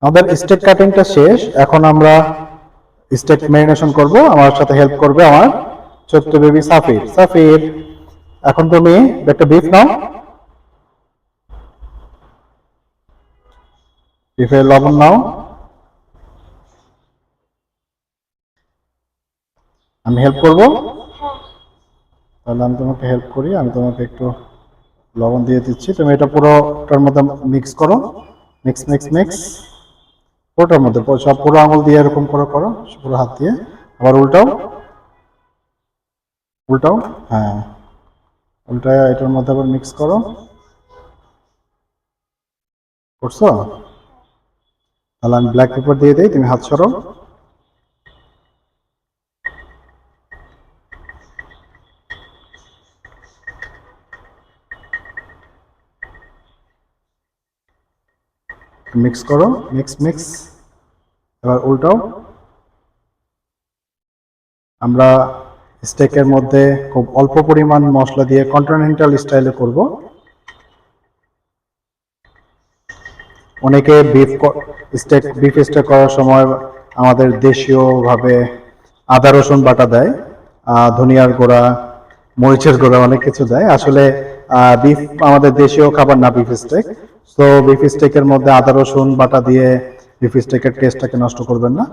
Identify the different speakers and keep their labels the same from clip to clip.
Speaker 1: আমাদের স্টেক কাটিংটা শেষ, এখন আমরা স্টেক ম্যারিনেশন করব। আমার সাথে হেল্প করবে আমার ছোট্ট বেবি সাফির। সাফির, এখন তুমি একটা বিফ নাও, বিফের লবণ নাও। আমি হেল্প করব, তাহলে আমি তোমাকে হেল্প করি। আমি তোমাকে একটু লবণ দিয়ে দিচ্ছি, তুমি এটা পুরোটার মধ্যে মিক্স করো। মিক্স মিক্স মিক্স পুরোটার মধ্যে, সব পুরো আঙুল দিয়ে এরকম করে করো, পুরো হাত দিয়ে। আবার উল্টাও, উল্টাও, হ্যাঁ উল্টায় এটার মধ্যে আবার মিক্স করো। করছো? তাহলে আমি ব্ল্যাক পেপার দিয়ে দিই, তুমি হাত সরো। মিক্স করো, মিক্স মিক্স। এবার উল্টাও। আমরা স্টেকের মধ্যে খুব অল্প পরিমাণ মশলা দিয়ে কন্টিনেন্টাল স্টাইলে করব। অনেকে বিফ স্টেক করার সময় আমাদের দেশীয়ভাবে আদা রসুন বাটা দেয়, ধনিয়ার গুঁড়া, মরিচের গুঁড়া, অনেক কিছু দেয়। আসলে বিফ আমাদের দেশীয় খাবার না বিফ স্টেক। তো বিফ স্টেকের মধ্যে আদা রসুন বাটা দিয়ে বিফ স্টেকের টেস্টটাকে নষ্ট করবেন না।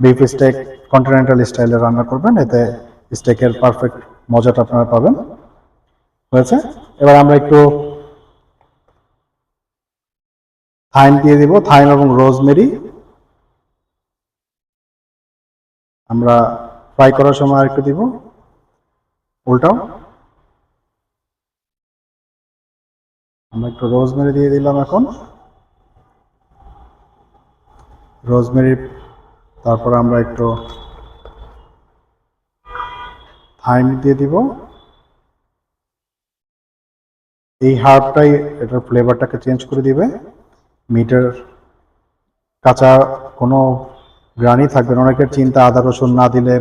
Speaker 1: বিফ স্টেক কন্টিনেন্টাল স্টাইলে রান্না করবেন, এতে স্টেকের পারফেক্ট মজাটা আপনারা পাবেন। হয়েছে? এবার আমরা একটু থাইম দিয়ে দিব, থাইম এবং রোজমেরি। আমরা ফ্রাই করার সময় আরেকটু দিব। উল্টাও। আমরা একটু রোজমেরি দিয়ে দিলাম এখন। রোজমেরি, তারপর আমরা একটু থাইম দিয়ে দিব। এই হার্বটাই এটার ফ্লেভারটাকে চেঞ্জ করে দিবে। মিটের কাঁচা কোনো গ্রানই থাকবে না। অনেকের চিন্তা আদা রসুন না দিলে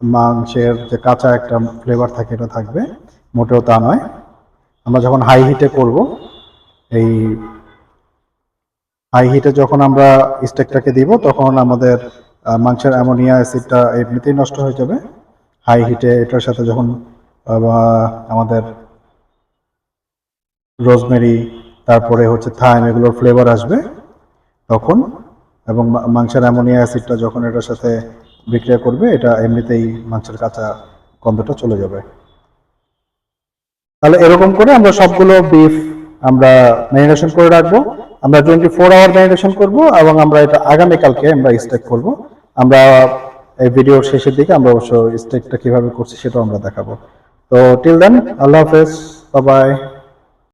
Speaker 1: মাংসের যে কাঁচা একটা ফ্লেভার থাকে এটা থাকবে, মোটেও তা নয়। আমরা যখন হাই হিটে করব, এই হাই হিটে যখন আমরা স্টেকটাকে দিব, তখন আমাদের মাংসের অ্যামোনিয়া অ্যাসিডটা এমনিতেই নষ্ট হয়ে যাবে। হাই হিটে এটার সাথে যখন আমাদের রোজমেরি, তারপরে হচ্ছে থাইম, এগুলোর ফ্লেভার আসবে তখন, এবং মাংসের অ্যামোনিয়া অ্যাসিডটা যখন এটার সাথে বিক্রিয়া করবে, এটা এমনিতেই মাংসের কাঁচা গন্ধটা চলে যাবে। তাহলে এরকম করে আমরা সবগুলো বিফ আমরা ম্যারিনেশন করে রাখবো। আমরা 24 আওয়ার ম্যারিনেশন করব, এবং আমরা এটা আগামীকালকে আমরা স্টেক করব। আমরা এই ভিডিওর শেষের দিকে আমরা অবশ্য স্টেকটা কিভাবে করছি সেটাও আমরা দেখাবো। তো টিল দেন, আল্লাহ হাফেজ, বাই বাই।